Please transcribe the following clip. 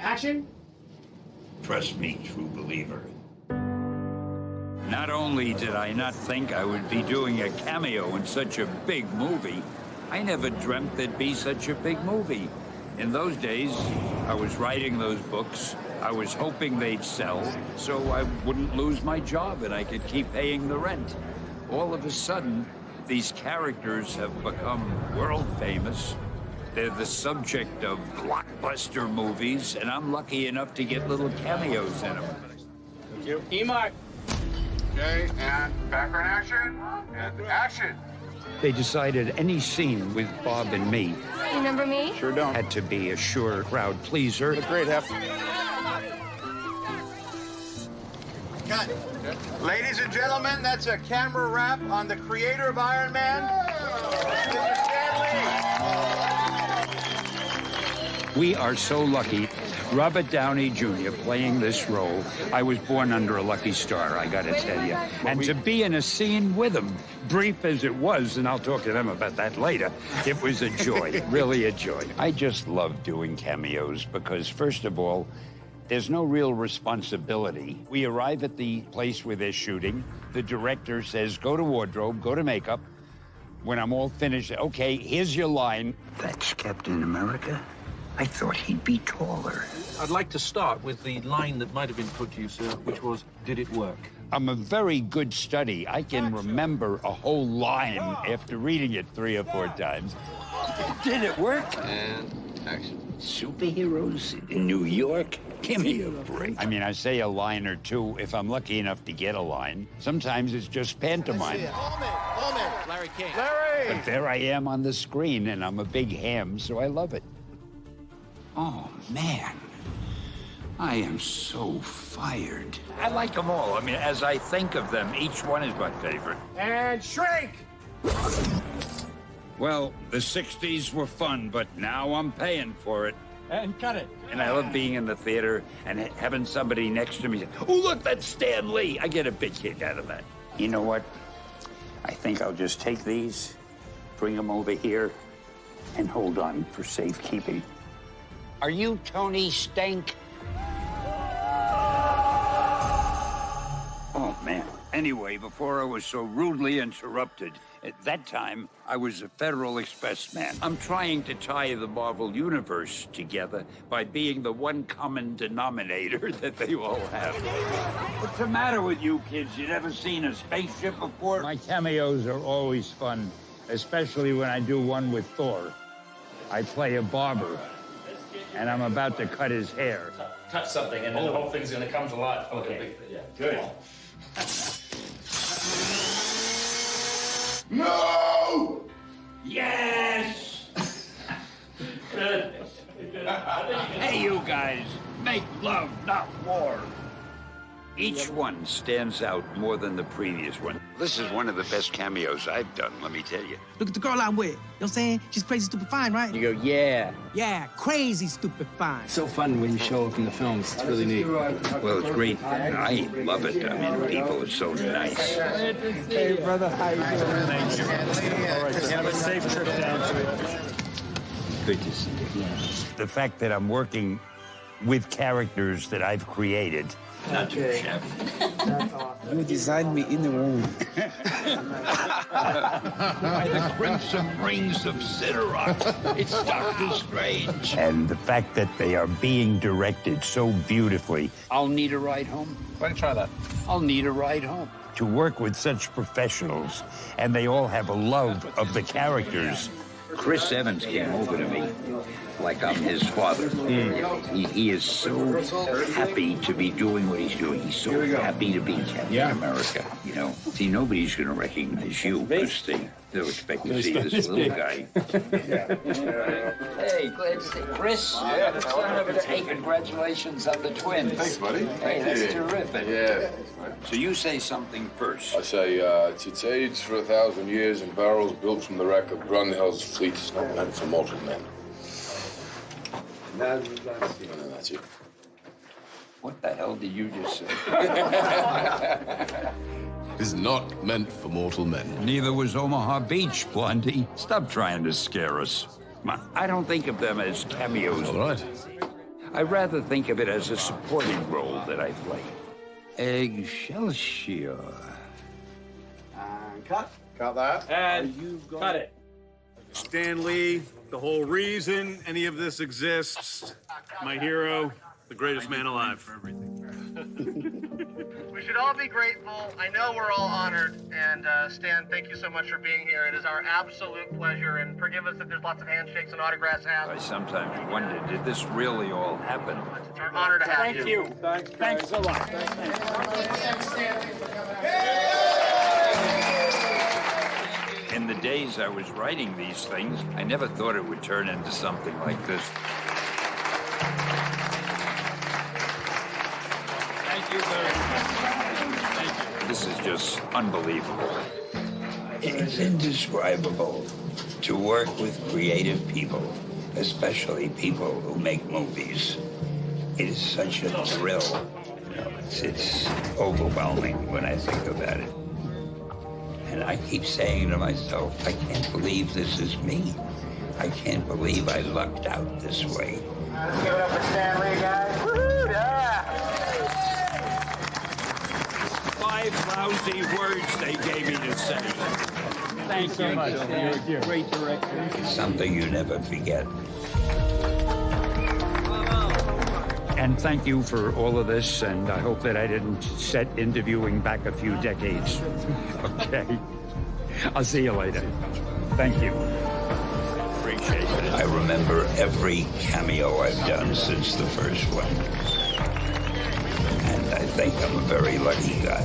Action. Trust me, true believer. Not only did I not think I would be doing a cameo in such a big movie, I never dreamt there'd be such a big movie. In those days, I was writing those books. I was hoping they'd sell, so I wouldn't lose my job and I could keep paying the rent. All of a sudden, these characters have become world famous. They're the subject of blockbuster movies, and I'm lucky enough to get little cameos in them. Thank you. E-Mark. Okay, and background action, and action. They decided any scene with Bob and me You remember me? Sure don't. had to be a sure crowd pleaser. Great, Hef. Cut. Ladies and gentlemen, that's a camera wrap on the creator of Iron Man, Mr. Stan Lee. We are so lucky. Robert Downey Jr. playing this role. I was born under a lucky star, I gotta tell you. And to be in a scene with him, brief as it was, and I'll talk to them about that later, it was a joy, really a joy. I just love doing cameos because, first of all, there's no real responsibility. We arrive at the place where they're shooting. The director says, go to wardrobe, go to makeup. When I'm all finished, okay, here's your line. That's Captain America? I thought he'd be taller. I'd like to start with the line that might have been put to you, sir, which was, did it work? I'm a very good study. I can remember a whole line after reading it 3 or 4 times. Did it work? And action. Superheroes in New York? Give me a break. I mean, I say a line or two if I'm lucky enough to get a line. Sometimes it's just pantomime. Larry King. Larry! But there I am on the screen, and I'm a big ham, so I love it. Oh, man. I am so fired. I like them all. I mean, as I think of them, each one is my favorite. And shrink. Well, the 60s were fun, but now I'm paying for it. And cut it. And I love being in the theater and having somebody next to me say, oh, look, that's Stan Lee. I get a big kick out of that. You know what? I think I'll just take these, bring them over here, and hold on for safekeeping. Are you Tony Stank? Oh, man. Anyway, before I was so rudely interrupted, at that time, I was a Federal Express man. I'm trying to tie the Marvel Universe together by being the one common denominator that they all have. What's the matter with you kids? You never seen a spaceship before? My cameos are always fun, especially when I do one with Thor. I play a barber, and I'm about to cut his hair. Touch something, and then the whole thing's gonna come to life. Okay, yeah, good. No! Yes! Hey, you guys, make love, not war. Each one stands out more than the previous one. This is one of the best cameos I've done, let me tell you. Look at the girl I'm with. You know what I'm saying? She's crazy, stupid, fine, right? You go, yeah. Yeah, crazy, stupid, fine. So fun when you show up in the films. It's really neat. Well, it's great. I love it. I mean, people are so nice. Hey, brother, how you doing? Thank you. All right, just have a safe trip down to it. Good to see you. The fact that I'm working with characters that I've created. Not too shabby. You designed me in the womb. By the crimson rings of Sidorak, it's Doctor Strange. And the fact that they are being directed so beautifully. I'll need a ride home. Why don't you try that? I'll need a ride home. To work with such professionals, and they all have a love of the characters. Chris Evans came over to me like I'm his father. He is so happy to be doing what he's doing. He's so happy to be Captain America. You know, see, nobody's going to recognize you because they'll expect to see this little guy. Hey, glad to see you. Chris, son of a hey, congratulations on the twins. Thanks, buddy. Hey, that's terrific. Yeah. So you say something first. I say, it's aged for 1,000 years in barrels built from the wreck of Grunhild's fleet. It's not meant for mortal men. And then that's it. What the hell did you just say? It's not meant for mortal men. Neither was Omaha Beach, Blondie. Stop trying to scare us. I don't think of them as cameos. All right. I rather think of it as a supporting role that I play. Excelsior. Cut that. And cut it. Stan Lee, the whole reason any of this exists. My hero, the greatest man alive. We should all be grateful. I know we're all honored. And Stan, thank you so much for being here. It is our absolute pleasure. And forgive us if there's lots of handshakes and autographs I asked. sometimes wonder, did this really all happen? It's our honor to have Thank you. Thanks a lot. In the days I was writing these things, I never thought it would turn into something like this. Thank you very much. Thank you. This is just unbelievable. It's indescribable to work with creative people, especially people who make movies. It is such a thrill. It's overwhelming when I think about it. And I keep saying to myself, I can't believe this is me. I can't believe I lucked out this way. Let's give it up for Stan Lee, guys. Woohoo! Yeah! 5 lousy words they gave me to say. Thank you so much. You're a great director. It's something you never forget. And thank you for all of this, and I hope that I didn't set interviewing back a few decades. Okay. I'll see you later. Thank you. Appreciate it. I remember every cameo I've done since the first one. And I think I'm a very lucky guy.